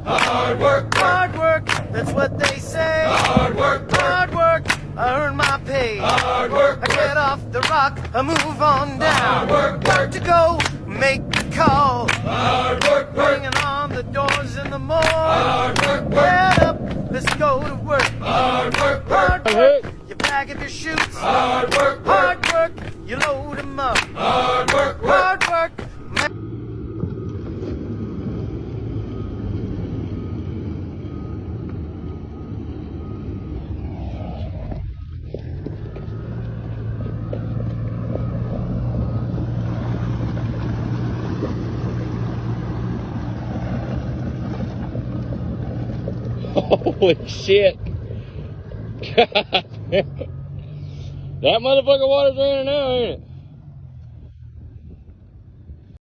Hard work, that's what they say. Hard work, I earn my pay. Hard work, I get off the rock, I move on down. Hard work, to go make the call. Hard work, bringing on the doors in the mall. Hard work, get up, let's go to work. Hard work, you bag up your shoots. Hard work, you load them up. Hard work, Holy shit. God. That motherfucker water's running now, ain't it?